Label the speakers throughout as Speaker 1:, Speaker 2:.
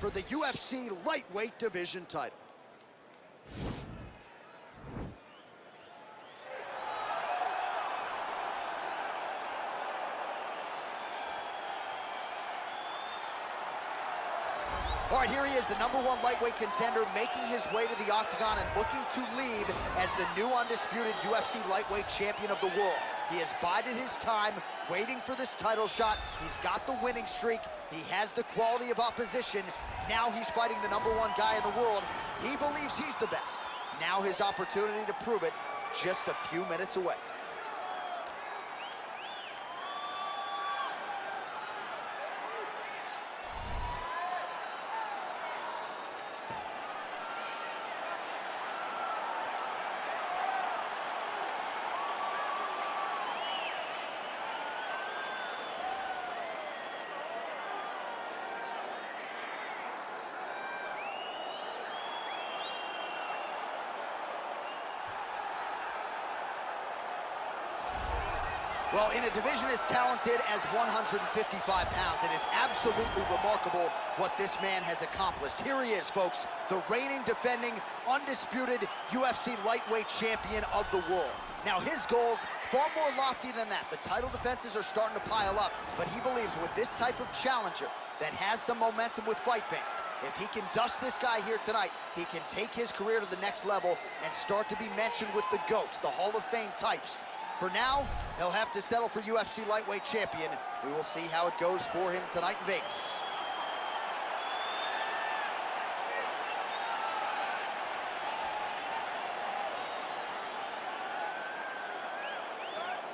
Speaker 1: for the UFC lightweight division title. All right, here he is, the #1 lightweight contender, making his way to the octagon and looking to lead as the new undisputed UFC lightweight champion of the world. He has bided his time, waiting for this title shot. He's got the winning streak. He has the quality of opposition. Now he's fighting the #1 guy in the world. He believes he's the best. Now his opportunity to prove it, just a few minutes away. Well, in a division as talented as 155 pounds, it is absolutely remarkable what this man has accomplished. Here he is, folks, the reigning, defending, undisputed UFC lightweight champion of the world. Now, his goals, far more lofty than that. The title defenses are starting to pile up, but he believes with this type of challenger that has some momentum with fight fans, if he can dust this guy here tonight, he can take his career to the next level and start to be mentioned with the GOATs, the Hall of Fame types. For now, he'll have to settle for UFC lightweight champion. We will see how it goes for him tonight in Vegas.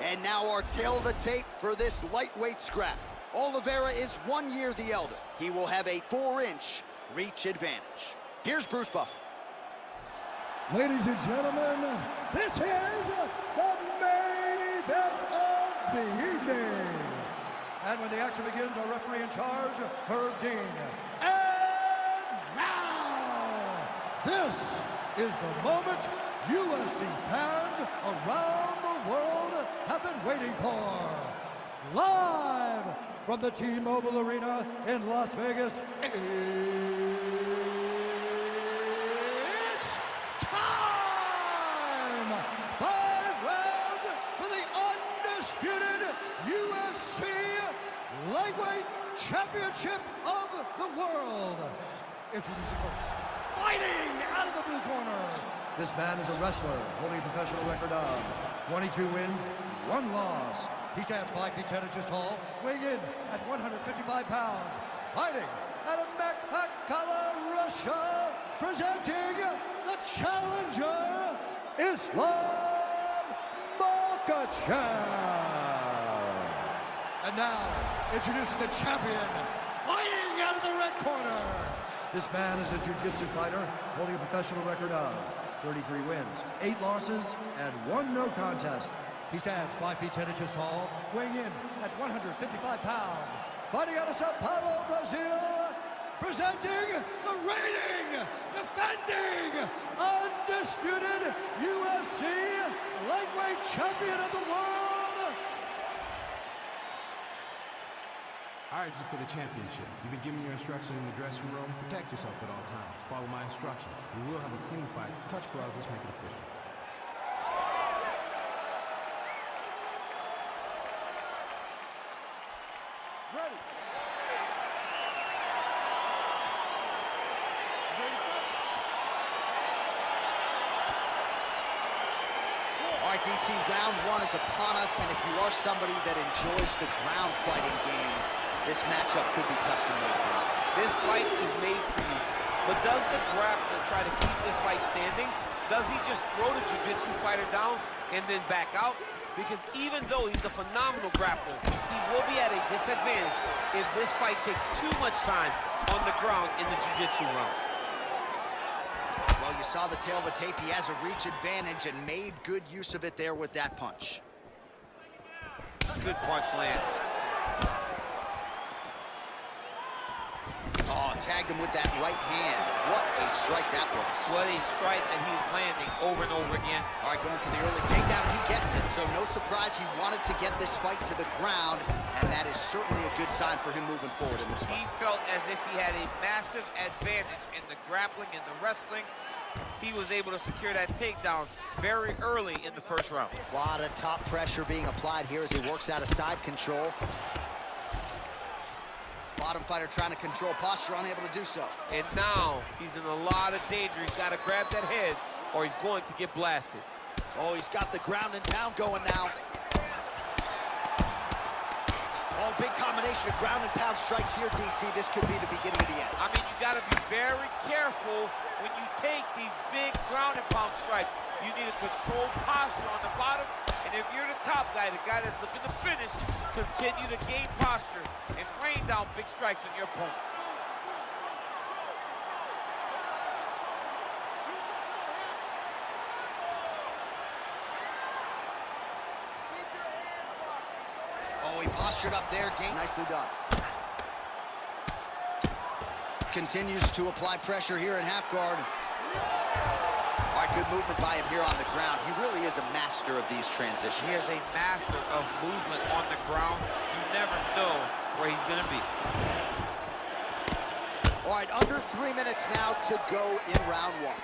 Speaker 1: And now our tail of the tape for this lightweight scrap. Oliveira is 1 year the elder. He will have a 4-inch reach advantage. Here's Bruce Buffer.
Speaker 2: Ladies and gentlemen, this is the main event of the evening. And when the action begins, our referee in charge, Herb Dean. And now, this is the moment UFC fans around the world have been waiting for. Live from the T-Mobile Arena in Las Vegas, lightweight championship of the world. Introducing first, fighting out of the blue corner. This man is a wrestler holding a professional record of 22 wins, 1 loss. He stands 5 feet 10 inches tall, weighing in at 155 pounds. Fighting out of Makhachev, Russia, presenting the challenger, Islam Makhachev. And now, introducing the champion, fighting out of the red corner. This man is a jiu-jitsu fighter holding a professional record of 33 wins, 8 losses, and 1 no contest. He stands 5 feet 10 inches tall, weighing in at 155 pounds. Fighting out of Sao Paulo, Brazil, presenting the reigning, defending, undisputed UFC lightweight champion of the world.
Speaker 3: All right, this is for the championship. You've been given your instructions in the dressing room. Protect yourself at all times. Follow my instructions. We will have a clean fight. Touch gloves, let's make it official.
Speaker 2: Ready.
Speaker 1: All right, DC, round 1 is upon us, and if you are somebody that enjoys the ground fighting game, this matchup could be custom-made for you.
Speaker 4: This fight is made for you. But does the grappler try to keep this fight standing? Does he just throw the jiu-jitsu fighter down and then back out? Because even though he's a phenomenal grappler, he will be at a disadvantage if this fight takes too much time on the ground in the jiu-jitsu round.
Speaker 1: Well, you saw the tail of the tape. He has a reach advantage and made good use of it there with that punch.
Speaker 4: Good punch lands.
Speaker 1: Oh, tagged him with that right hand. What a strike that was.
Speaker 4: What a strike that he is landing over and over again.
Speaker 1: All right, going for the early takedown, and he gets it. So no surprise, he wanted to get this fight to the ground, and that is certainly a good sign for him moving forward in this fight.
Speaker 4: He felt as if he had a massive advantage in the grappling, in the wrestling. He was able to secure that takedown very early in the first round.
Speaker 1: A lot of top pressure being applied here as he works out of side control. Bottom fighter trying to control posture, unable to do so.
Speaker 4: And now he's in a lot of danger. He's got to grab that head or he's going to get blasted.
Speaker 1: Oh, he's got the ground and pound going now. Oh, big combination of ground and pound strikes here, DC. This could be the beginning of the end.
Speaker 4: I mean, you got to be very careful when you take these big ground and pound strikes. You need to control posture on the bottom. And if you're the top guy, the guy that's looking to finish, continue to gain posture and rain down big strikes on your opponent.
Speaker 1: Oh, he postured up there. Nicely done. Continues to apply pressure here in half guard. All right, good movement by him here on the ground. He really is a master of these transitions.
Speaker 4: He is a master of movement on the ground. You never know where he's going to be.
Speaker 1: All right, under 3 minutes now to go in round one.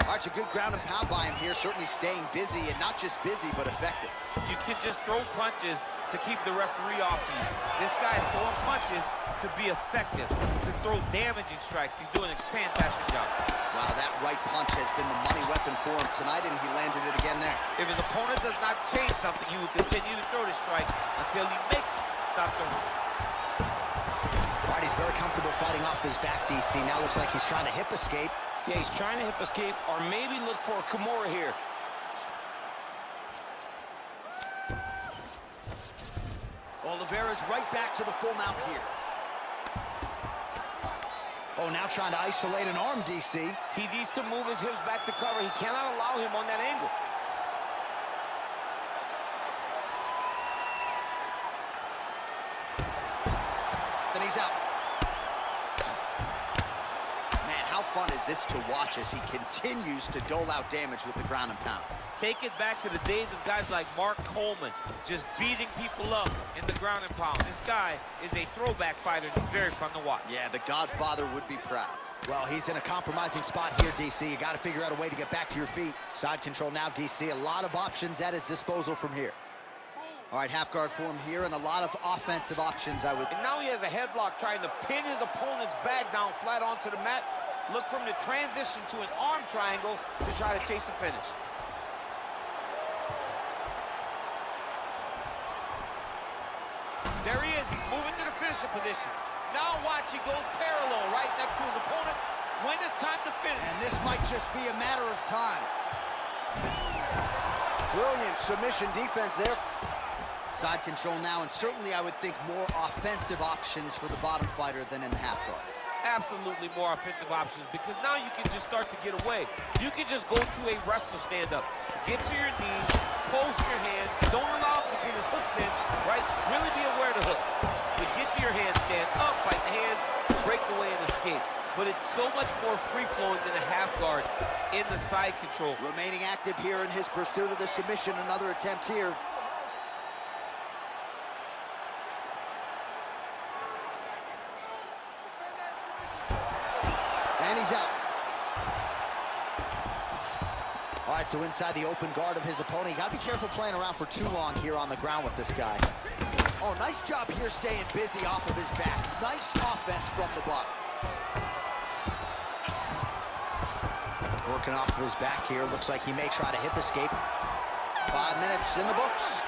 Speaker 1: All right, it's a good ground and pound by him here, certainly staying busy, and not just busy, but effective.
Speaker 4: You can just throw punches to keep the referee off you. This guy is throwing punches to be effective, to throw damaging strikes. He's doing a fantastic job.
Speaker 1: Wow, that right punch has been the money weapon for him tonight, and he landed it again there.
Speaker 4: If his opponent does not change something, he will continue to throw the strike until he makes it stop throwing.
Speaker 1: All right, he's very comfortable fighting off his back, DC. Now looks like he's trying to hip escape.
Speaker 5: Yeah, he's trying to hip escape or maybe look for a Kimura here.
Speaker 1: Oliveira's right back to the full mount here. Oh, now trying to isolate an arm, DC.
Speaker 5: He needs to move his hips back to cover. He cannot allow him on that angle.
Speaker 1: Then he's out. Man, how fun is this to watch as he continues to dole out damage with the ground and pound?
Speaker 4: Take it back to the days of guys like Mark Coleman, just beating people up in the ground and pound. This guy is a throwback fighter. He's very fun to watch.
Speaker 1: Yeah, the Godfather would be proud. Well, he's in a compromising spot here, DC. You got to figure out a way to get back to your feet. Side control now, DC. A lot of options at his disposal from here. All right, half guard form here, and a lot of offensive options, I would...
Speaker 5: And now he has a headlock trying to pin his opponent's back down flat onto the mat. Look for him to transition to an arm triangle to try to chase the finish.
Speaker 4: There he is. He's moving to the finisher position. Now watch, he goes parallel right next to his opponent when it's time to finish.
Speaker 1: And this might just be a matter of time. Brilliant submission defense there. Side control now, and certainly I would think more offensive options for the bottom fighter than in the half guard.
Speaker 4: Absolutely more offensive options, because now you can just start to get away. You can just go to a wrestler stand-up. Get to your knees, post your hands, don't allow him to get his hooks in, right? Really be aware of the hook. But get to your hands, stand up, fight the hands, break away and escape. But it's so much more free-flowing than a half guard in the side control.
Speaker 1: Remaining active here in his pursuit of the submission. Another attempt here. And he's out. All right, so inside the open guard of his opponent. You got to be careful playing around for too long here on the ground with this guy. Oh, nice job here staying busy off of his back. Nice offense from the bottom. Working off of his back here. Looks like he may try to hip escape. 5 minutes in the books.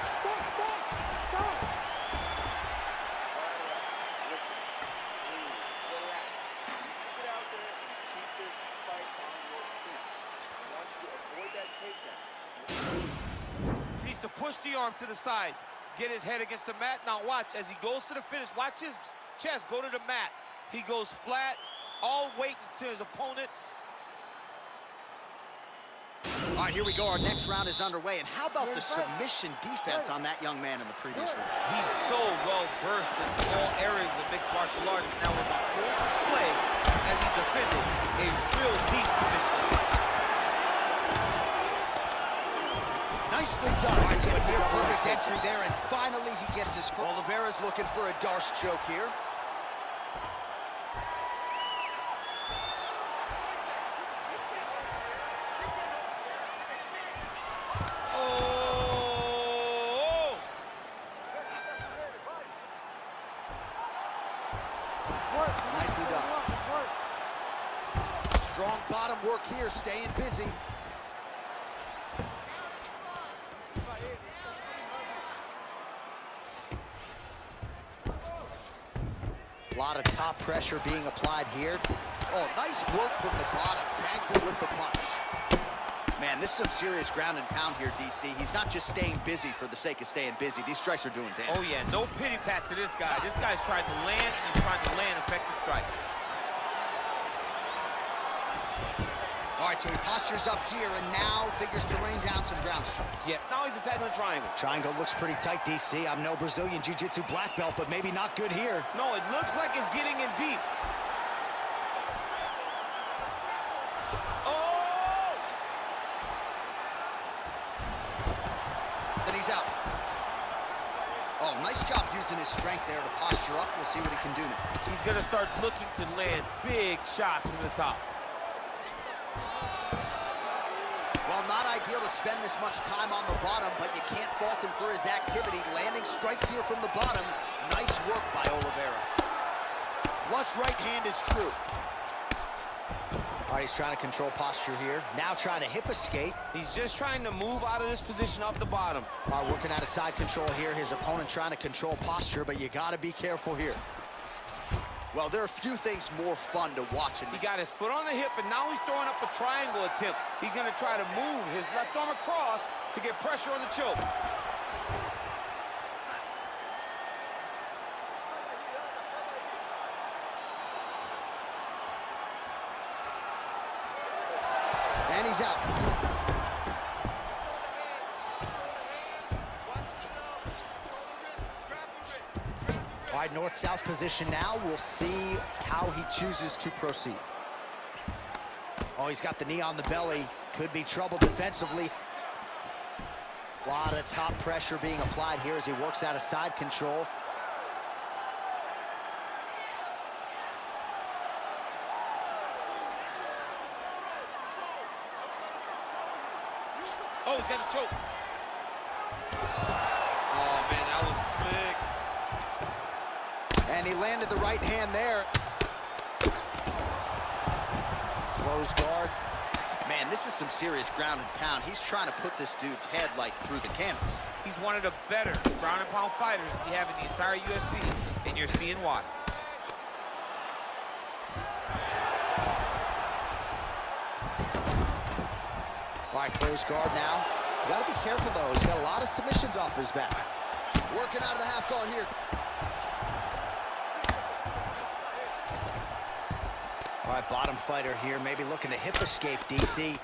Speaker 4: Needs to push the arm to the side. Get his head against the mat. Now watch, as he goes to the finish, watch his chest go to the mat. He goes flat, all waiting to his opponent.
Speaker 1: All right, here we go. Our next round is underway. And how about the submission defense on that young man in the previous round?
Speaker 4: He's so well-versed in all areas of mixed martial arts. Now with a full display as he defended a real deep submission defense.
Speaker 1: Nicely done. All right, so it's near perfect entry there, and finally he gets his foot. Oliveira's looking for a Darce choke here. Nicely done. Strong bottom work here, staying busy. A lot of top pressure being applied here. Oh, nice work from the bottom. Tags it with the punch. Man, this is some serious ground and pound here, DC. He's not just staying busy for the sake of staying busy. These strikes are doing damage.
Speaker 4: Oh, yeah, no pity pat to this guy. This guy's trying to land, and he's trying to land effective strikes.
Speaker 1: All right, so he postures up here and now figures to rain down some ground strikes.
Speaker 5: Yeah, now he's attacking the triangle.
Speaker 1: Triangle looks pretty tight, DC. I'm no Brazilian Jiu-Jitsu black belt, but maybe not good here.
Speaker 5: No, it looks like it's getting in deep. Oh!
Speaker 1: Then he's out. Oh, nice job using his strength there to posture up. We'll see what he can do now.
Speaker 4: He's going to start looking to land big shots from the top.
Speaker 1: Well, not ideal to spend this much time on the bottom, but you can't fault him for his activity. Landing strikes here from the bottom. Nice work by Oliveira. Flush right hand is true. All right, he's trying to control posture here. Now trying to hip escape.
Speaker 5: He's just trying to move out of this position off the bottom.
Speaker 1: All right, working out of side control here. His opponent trying to control posture, but you got to be careful here. Well, there are a few things more fun to watch.
Speaker 5: He got his foot on the hip, and now he's throwing up a triangle attempt. He's going to try to move his left arm across to get pressure on the choke.
Speaker 1: And he's out. All right, north-south position now. We'll see how he chooses to proceed. Oh, he's got the knee on the belly. Could be trouble defensively. A lot of top pressure being applied here as he works out of side control.
Speaker 5: Oh, he's got a choke. Oh, man, that was slick.
Speaker 1: And he landed the right hand there. Close guard. Man, this is some serious ground and pound. He's trying to put this dude's head, like, through the canvas.
Speaker 4: He's one of the better ground and pound fighters we have in the entire UFC, and you're seeing why.
Speaker 1: All right, close guard now. You got to be careful, though. He's got a lot of submissions off his back. Working out of the half guard here. All right, bottom fighter here, maybe looking to hip escape, DC.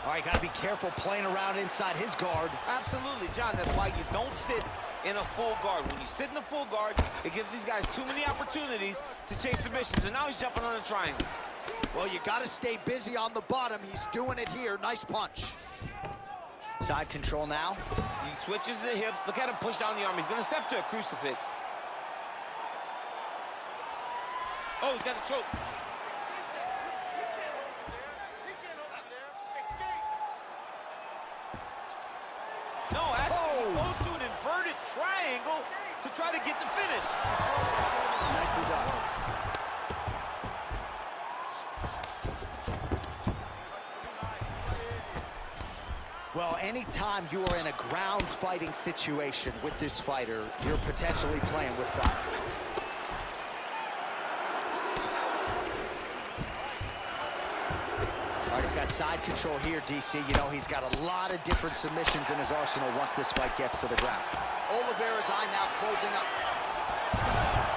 Speaker 1: All right, got to be careful playing around inside his guard.
Speaker 5: Absolutely, John. That's why you don't sit in a full guard. When you sit in a full guard, it gives these guys too many opportunities to chase submissions, and now he's jumping on the triangle.
Speaker 1: Well, you got to stay busy on the bottom. He's doing it here. Nice punch. Side control now.
Speaker 5: He switches the hips. Look at him push down the arm. He's going to step to a crucifix. Oh, he's got a choke. No, actually, he goes to an inverted triangle to try to get the finish.
Speaker 1: Nicely done. Well, anytime you are in a ground fighting situation with this fighter, you're potentially playing with fire. All right, he's got side control here, DC. You know, he's got a lot of different submissions in his arsenal once this fight gets to the ground. Oliveira's eye now closing up.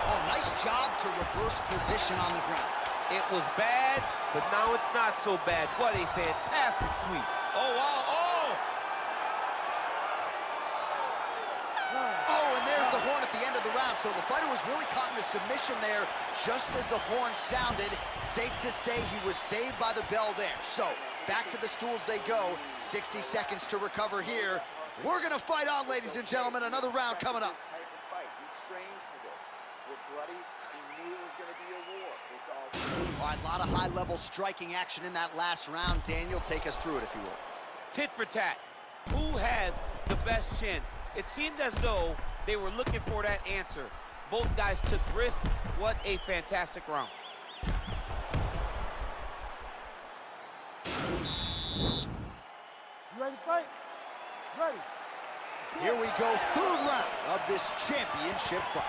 Speaker 1: Oh, nice job to reverse position on the ground.
Speaker 4: It was bad But now it's not so bad. What a fantastic sweep. Oh, wow, oh!
Speaker 1: Oh, and there's the horn at the end of the round. So the fighter was really caught in the submission there just as the horn sounded. Safe to say he was saved by the bell there. So back to the stools they go. 60 seconds to recover here. We're going to fight on, ladies and gentlemen. Another round coming up.
Speaker 6: This type of fight. He trained for this. We're bloody. He knew it was going to be a war. It's all good.
Speaker 1: All right, a lot of high-level striking action in that last round. Daniel, take us through it, if you will.
Speaker 4: Tit for tat. Who has the best chin? It seemed as though they were looking for that answer. Both guys took risk. What a fantastic round.
Speaker 7: You ready to fight? Ready.
Speaker 1: Here we go, third round of this championship fight.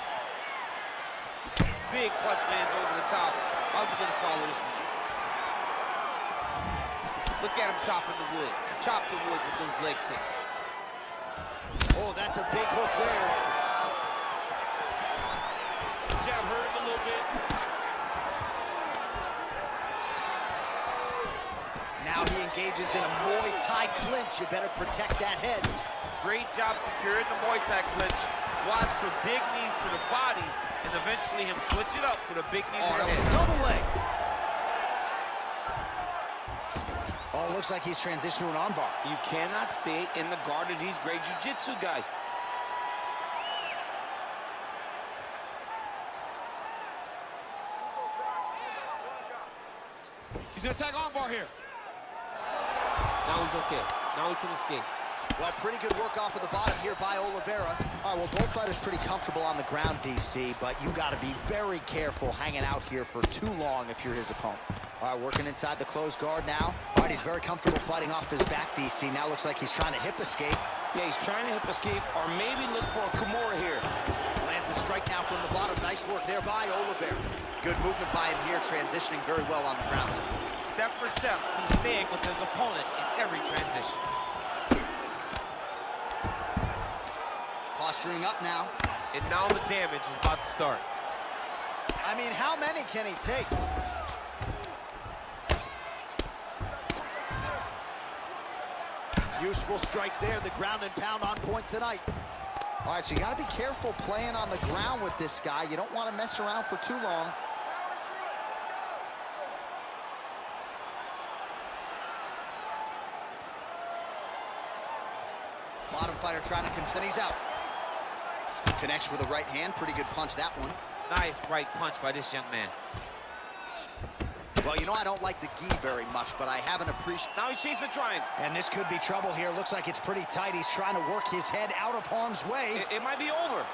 Speaker 4: Big punch lands over the top. How's he gonna follow this one? Look at him chopping the wood. Chop the wood with those leg kicks.
Speaker 1: Oh, that's a big hook there.
Speaker 5: Jab hurt him a little bit.
Speaker 1: Now he engages in a Muay Thai clinch. You better protect that head.
Speaker 4: Great job securing the Muay Thai clinch. Watch for big knees to the body, and eventually him switch it up with a big knee to the head.
Speaker 1: Double leg. Oh, looks like he's transitioned to an armbar.
Speaker 5: You cannot stay in the guard of these great jiu-jitsu guys.
Speaker 4: He's gonna attack armbar here. Now he's okay. Now he can escape.
Speaker 1: Well, pretty good work off of the bottom here by Oliveira. All right, well, both fighters pretty comfortable on the ground, DC, but you got to be very careful hanging out here for too long if you're his opponent. All right, working inside the closed guard now. All right, he's very comfortable fighting off his back, DC. Now looks like he's trying to hip escape.
Speaker 5: Yeah, he's trying to hip escape or maybe look for a Kimura here.
Speaker 1: Lands a strike now from the bottom. Nice work there by Oliveira. Good movement by him here, transitioning very well on the ground.
Speaker 4: Step for step, he's staying with his opponent in every transition.
Speaker 1: Posturing up now.
Speaker 4: And now the damage is about to start.
Speaker 1: I mean, how many can he take? Useful strike there, the ground and pound on point tonight. All right, so you got to be careful playing on the ground with this guy. You don't want to mess around for too long. Bottom fighter trying to contend. He's out. Connects with a right hand. Pretty good punch, that one.
Speaker 4: Nice right punch by this young man.
Speaker 1: Well, you know, I don't like the gi very much, but I have an appreciation.
Speaker 5: Now he's chasing the triangle.
Speaker 1: And this could be trouble here. Looks like it's pretty tight. He's trying to work his head out of harm's way.
Speaker 5: It might be over.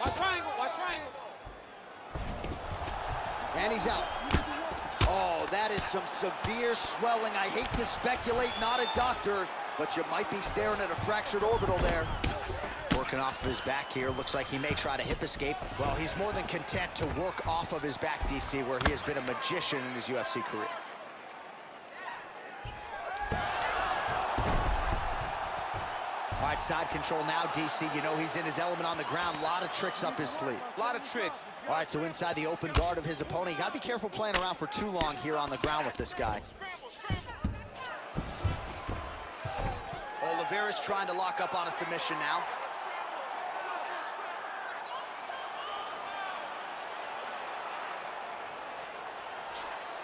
Speaker 4: Watch triangle, watch triangle.
Speaker 1: And he's out. Oh, that is some severe swelling. I hate to speculate, not a doctor, but you might be staring at a fractured orbital there. Working off of his back here. Looks like he may try to hip escape. Well, he's more than content to work off of his back, DC, where he has been a magician in his UFC career. All right, side control now, DC. You know he's in his element on the ground. A lot of tricks up his sleeve.
Speaker 5: A lot of tricks.
Speaker 1: All right, so inside the open guard of his opponent. You got to be careful playing around for too long here on the ground with this guy. Oliveira's trying to lock up on a submission now.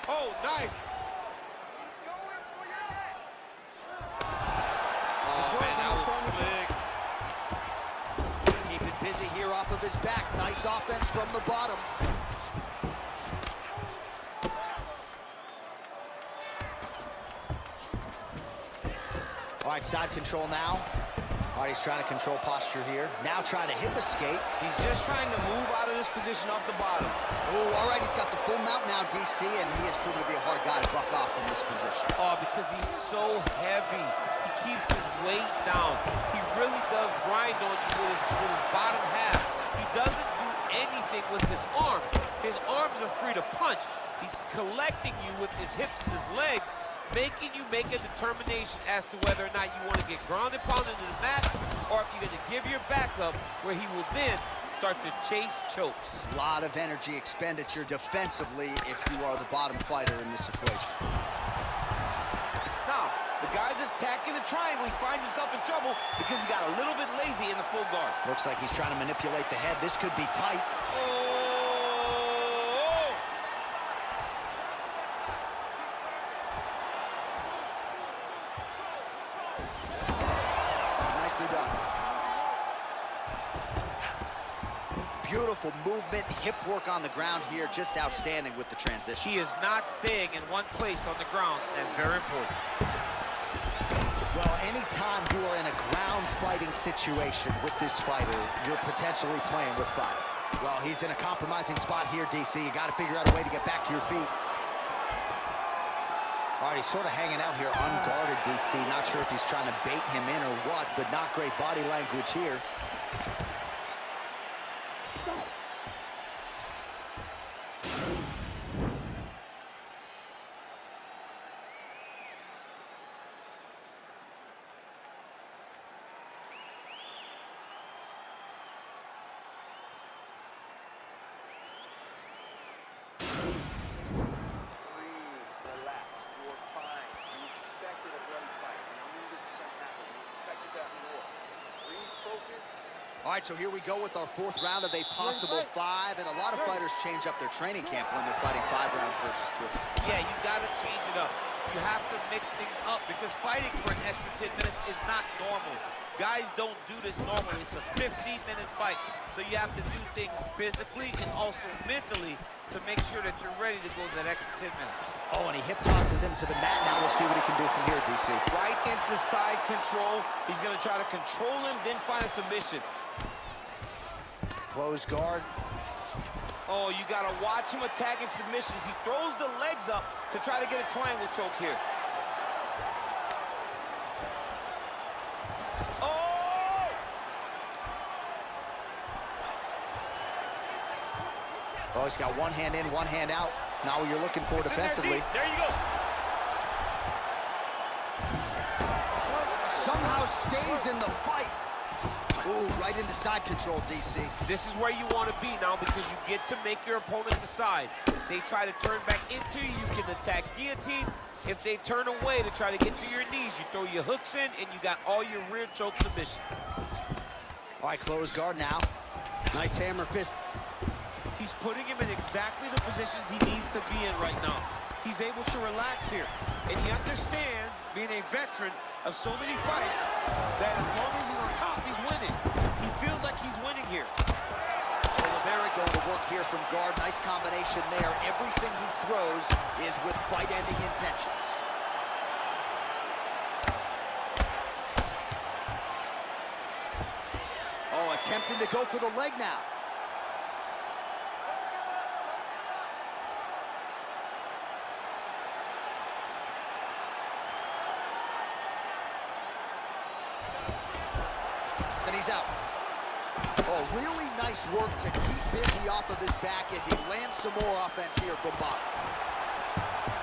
Speaker 4: Oh, nice.
Speaker 5: Oh, man, that was slick.
Speaker 1: Keep it busy here off of his back. Nice offense from the bottom. All right, side control now. All right, he's trying to control posture here. Now trying to hip escape.
Speaker 5: He's just trying to move out of this position off the bottom.
Speaker 1: Oh, all right, he's got the full mount now, DC, and he has proven to be a hard guy to buck off from this position.
Speaker 4: Oh, because he's so heavy. He keeps his weight down. He really does grind on you with his bottom half. He doesn't do anything with his arms. His arms are free to punch. He's collecting you with his hips and his legs, making you make a determination as to whether or not you want to get grounded, pounded to the mat, or if you're going to give your back up, where he will then start to chase chokes.
Speaker 1: A lot of energy expenditure defensively if you are the bottom fighter in this equation.
Speaker 5: Now, the guy's attacking the triangle. He finds himself in trouble because he got a little bit lazy in the full guard.
Speaker 1: Looks like he's trying to manipulate the head. This could be tight.
Speaker 5: Oh!
Speaker 1: Nicely done. Beautiful movement, hip work on the ground here. Just outstanding with the transition.
Speaker 4: He is not staying in one place on the ground. That's very important.
Speaker 1: Well, anytime you are in a ground fighting situation with this fighter, you're potentially playing with fire. Well, he's in a compromising spot here, DC. You got to figure out a way to get back to your feet. All right, he's sort of hanging out here unguarded, DC. Not sure if he's trying to bait him in or what, but not great body language here. All right, so here we go with our fourth round of a possible 5, and a lot of fighters change up their training camp when they're fighting 5 rounds versus 3.
Speaker 4: Yeah, you got to change it up. You have to mix things up because fighting for an extra 10 minutes is not normal. Guys don't do this normally. It's a 15-minute fight, so you have to do things physically and also mentally to make sure that you're ready to go that extra 10 minutes.
Speaker 1: Oh, and he hip tosses him to the mat. Now we'll see what he can do from here, DC.
Speaker 5: Right into side control. He's going to try to control him, then find a submission.
Speaker 1: Close guard.
Speaker 5: Oh, you got to watch him attacking submissions. He throws the legs up to try to get a triangle choke here. Oh!
Speaker 1: Oh, he's got one hand in, one hand out. Now what you're looking for defensively.
Speaker 5: There you go.
Speaker 1: Somehow stays in the fight. Ooh, right into side control, DC.
Speaker 4: This is where you want to be now because you get to make your opponent decide. They try to turn back into you, you can attack guillotine. If they turn away to try to get to your knees, you throw your hooks in and you got all your rear choke submissions.
Speaker 1: All right, close guard now. Nice hammer fist.
Speaker 5: He's putting him in exactly the positions he needs to be in right now. He's able to relax here. And he understands, being a veteran of so many fights, that as long as he's on top, he's winning. He feels like he's winning here.
Speaker 1: Oliveira going to work here from guard. Nice combination there. Everything he throws is with fight-ending intentions. Oh, attempting to go for the leg now. And he's out. Oh, really nice work to keep busy off of his back as he lands some more offense here from Bout.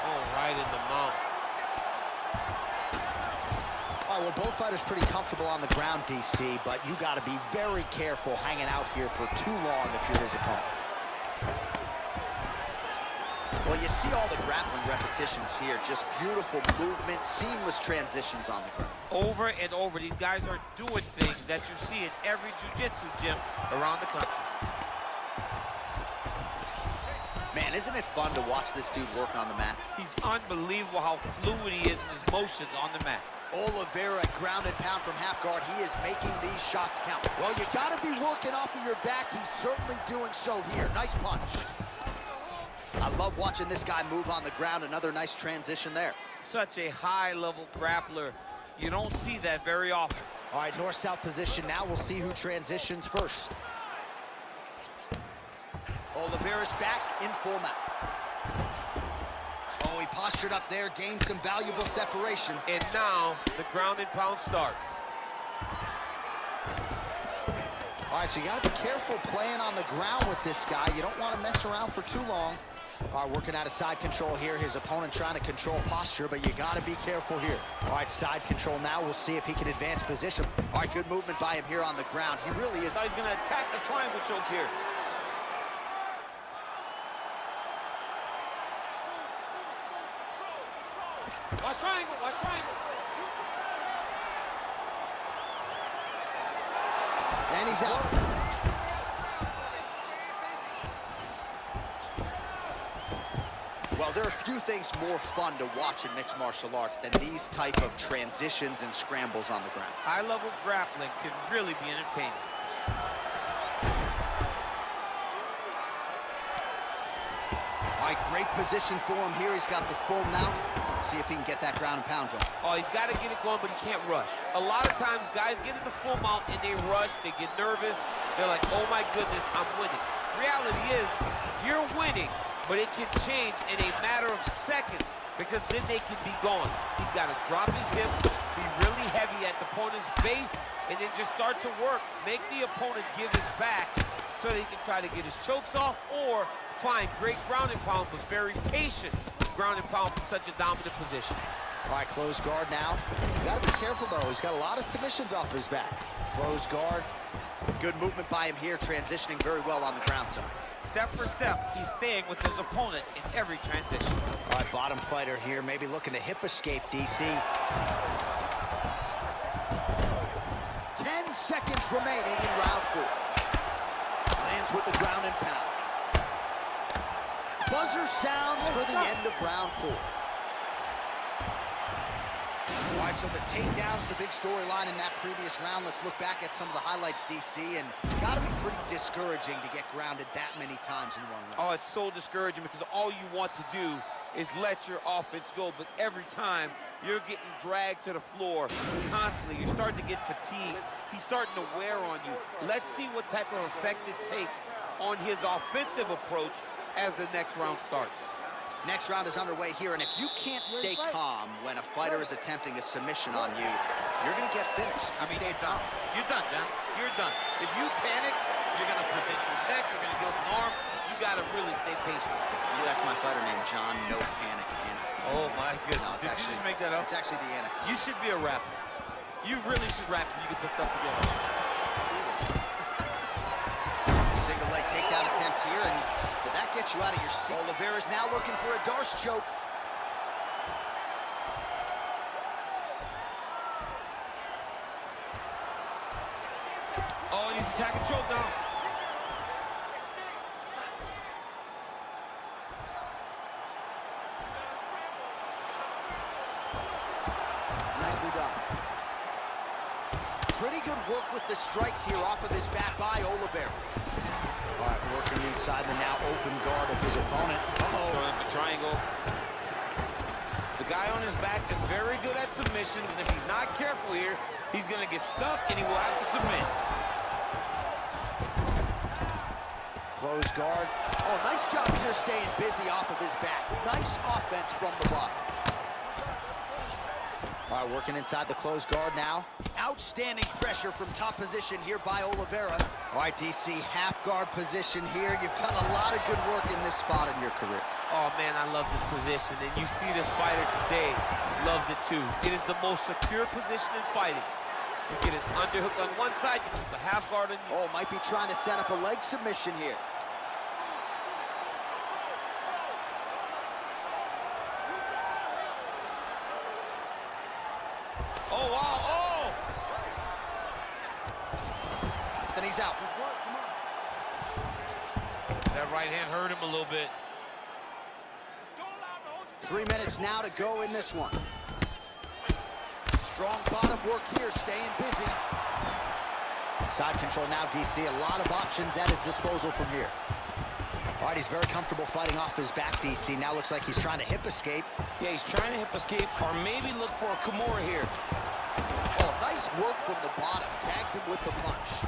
Speaker 4: Oh, right in the mouth.
Speaker 1: All right, well, both fighters pretty comfortable on the ground, DC, but you got to be very careful hanging out here for too long if you're his opponent. Well, you see all the grappling repetitions here. Just beautiful movement, seamless transitions on the ground.
Speaker 4: Over and over, these guys are doing things that you see in every jiu-jitsu gym around the country.
Speaker 1: Man, isn't it fun to watch this dude work on the mat?
Speaker 4: He's unbelievable how fluid he is in his motions on the mat.
Speaker 1: Oliveira, ground and pound from half guard. He is making these shots count. Well, you got to be working off of your back. He's certainly doing so here. Nice punch. I love watching this guy move on the ground. Another nice transition there.
Speaker 4: Such a high-level grappler. You don't see that very often.
Speaker 1: All right, north-south position now. We'll see who transitions first. Oliveira's back in full mount. Oh, he postured up there, gained some valuable separation.
Speaker 4: And now the ground and pound starts.
Speaker 1: All right, so you got to be careful playing on the ground with this guy. You don't want to mess around for too long. All right, working out of side control here. His opponent trying to control posture, but you got to be careful here. All right, side control now. We'll see if he can advance position. All right, good movement by him here on the ground. He really is.
Speaker 5: So he's going to attack the triangle choke here. Watch triangle, watch triangle.
Speaker 1: And he's out. Well, there are few things more fun to watch in mixed martial arts than these type of transitions and scrambles on the ground.
Speaker 5: High-level grappling can really be entertaining.
Speaker 1: All right, great position for him here. He's got the full mount. See if he can get that ground and pound going.
Speaker 5: Oh, he's got to get it going, but he can't rush. A lot of times, guys get in the full mount and they rush, they get nervous. They're like, oh my goodness, I'm winning. Reality is, you're winning, but it can change in a matter of seconds because then they can be gone. He's got to drop his hips, be really heavy at the opponent's base, and then just start to work. Make the opponent give his back so that he can try to get his chokes off or find great ground and pound, but very patient ground and pound from such a dominant position.
Speaker 1: All right, closed guard now. You got to be careful, though. He's got a lot of submissions off his back. Closed guard. Good movement by him here, transitioning very well on the ground tonight.
Speaker 5: Step for step, he's staying with his opponent in every transition.
Speaker 1: All right, bottom fighter here, maybe looking to hip escape, DC. 10 seconds remaining in round 4. Lands with the ground and pound. Buzzer sounds for the end of round 4. All right, so the takedown's the big storyline in that previous round. Let's look back at some of the highlights, DC, and gotta be pretty discouraging to get grounded that many times in one round.
Speaker 5: Oh, it's so discouraging because all you want to do is let your offense go, but every time you're getting dragged to the floor constantly. You're starting to get fatigued. He's starting to wear on you. Let's see what type of effect it takes on his offensive approach as the next round starts.
Speaker 1: Next round is underway here, and if you can't stay calm when a fighter is attempting a submission on you, you're going to get finished. Stay calm.
Speaker 5: You're done, John. You're done. If you panic, you're going to present your neck, you're going to give an arm. You got to really stay patient.
Speaker 1: Yeah, that's my fighter name, John No Panic Anaconda.
Speaker 5: Oh, my goodness.
Speaker 1: No,
Speaker 5: Did you just make that up?
Speaker 1: It's actually the Anaconda.
Speaker 5: You should be a rapper. You really should rap if you can put stuff together.
Speaker 1: Single leg takedown attempt here, and did that get you out of your seat? Oliveira's now looking for a Darce choke.
Speaker 5: Oh, and he's attacking choke now.
Speaker 1: Nicely done. Pretty good work with the strikes here off of his back by Oliveira. All right, working inside the now open guard of his opponent. Uh-oh.
Speaker 5: Throwing up a triangle. The guy on his back is very good at submissions, and if he's not careful here, he's going to get stuck, and he will have to submit.
Speaker 1: Close guard. Oh, nice job here staying busy off of his back. Nice offense from the bottom. All right, working inside the closed guard now. Outstanding pressure from top position here by Oliveira. All right, DC, half guard position here. You've done a lot of good work in this spot in your career.
Speaker 5: Oh, man, I love this position, and you see this fighter today loves it, too. It is the most secure position in fighting. You get an underhook on one side, you keep a half guard on the other.
Speaker 1: Oh, might be trying to set up a leg submission here.
Speaker 5: Oh, wow, oh!
Speaker 1: Then he's out.
Speaker 5: That right hand hurt him a little bit.
Speaker 1: 3 minutes now to go in this one. Strong bottom work here, staying busy. Side control now, DC. A lot of options at his disposal from here. All right, he's very comfortable fighting off his back, DC. Now looks like he's trying to hip escape.
Speaker 5: Yeah, he's trying to hip escape or maybe look for a Kimura here.
Speaker 1: Oh, nice work from the bottom. Tags him with the punch.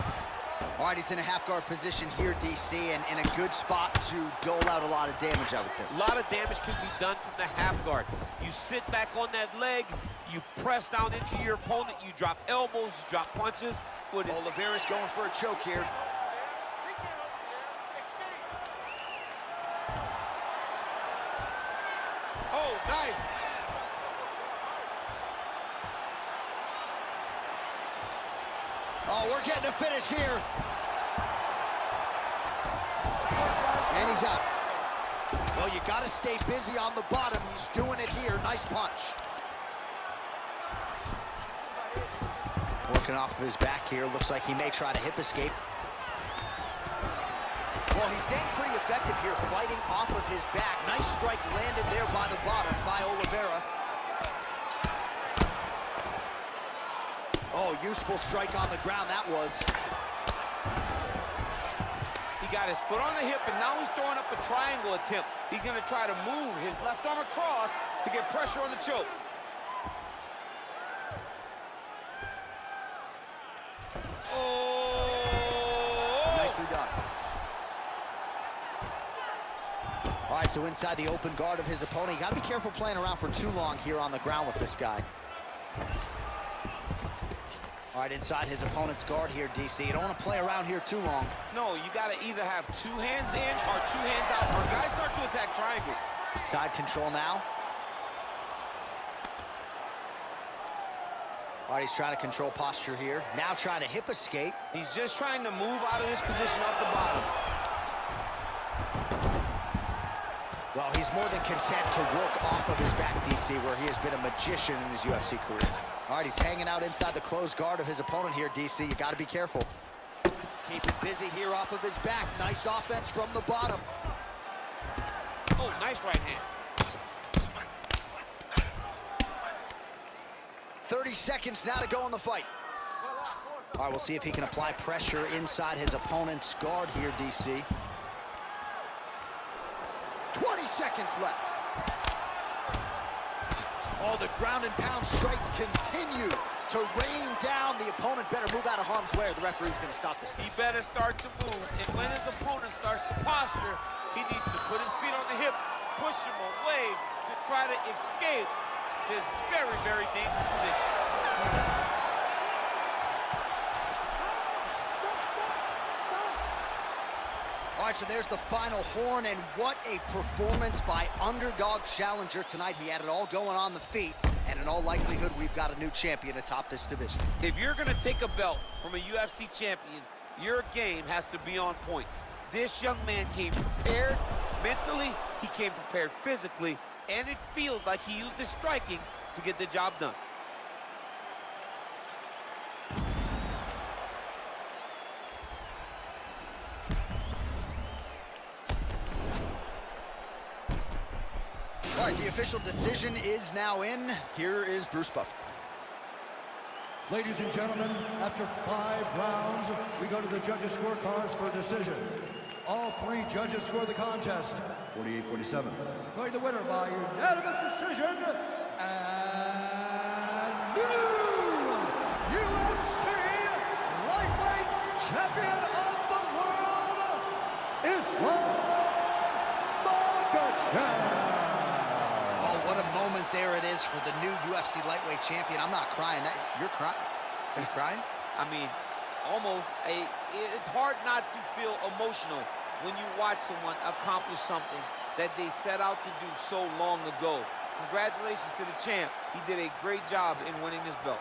Speaker 1: All right, he's in a half-guard position here, DC, and in a good spot to dole out a lot of damage, I would think.
Speaker 5: A lot of damage can be done from the half guard. You sit back on that leg, you press down into your opponent, you drop elbows, you drop punches.
Speaker 1: Oliveira's going for a choke here.
Speaker 5: nice.
Speaker 1: Oh, we're getting a finish here. And he's out. Well, you got to stay busy on the bottom. He's doing it here. Nice punch. Working off of his back here. Looks like he may try to hip escape. Well, he's staying pretty effective here, fighting off of his back. Nice strike landed there by the bottom by Oliveira. Oh, useful strike on the ground, that was.
Speaker 5: He got his foot on the hip, and now he's throwing up a triangle attempt. He's going to try to move his left arm across to get pressure on the choke.
Speaker 1: Oh! Nicely done. All right, so inside the open guard of his opponent. You got to be careful playing around for too long here on the ground with this guy. All right, inside his opponent's guard here, DC. You don't want to play around here too long.
Speaker 5: No, you got to either have 2 hands in or 2 hands out, or guys start to attack triangle.
Speaker 1: Side control now. All right, he's trying to control posture here. Now trying to hip escape.
Speaker 5: He's just trying to move out of this position up the bottom.
Speaker 1: Well, he's more than content to work off of his back, DC, where he has been a magician in his UFC career. All right, he's hanging out inside the closed guard of his opponent here, DC. You got to be careful. Keep it busy here off of his back. Nice offense from the bottom.
Speaker 5: Oh, nice right hand.
Speaker 1: 30 seconds now to go in the fight. All right, we'll see if he can apply pressure inside his opponent's guard here, DC. 20 seconds left. Oh, the ground and pound strikes continue to rain down. The opponent better move out of harm's way or the referee's going to stop this.
Speaker 5: He better start to move, and when his opponent starts to posture, he needs to put his feet on the hip, push him away to try to escape this very, very dangerous position.
Speaker 1: All right, so there's the final horn, and what a performance by underdog challenger tonight. He had it all going on the feet, and in all likelihood, we've got a new champion atop this division.
Speaker 5: If you're going to take a belt from a UFC champion, your game has to be on point. This young man came prepared mentally, he came prepared physically, and it feels like he used his striking to get the job done.
Speaker 1: All right, the official decision is now in. Here is Bruce Buffer.
Speaker 2: Ladies and gentlemen, after 5 rounds, we go to the judges' scorecards for a decision. All 3 judges score the contest, 48-47. Declaring the winner by unanimous decision, and new UFC lightweight champion of the world, Makhachev.
Speaker 1: Oh, what a moment there it is for the new UFC lightweight champion. I'm not crying. You're crying? Are you crying?
Speaker 5: I mean, almost. It's hard not to feel emotional when you watch someone accomplish something that they set out to do so long ago. Congratulations to the champ. He did a great job in winning this belt.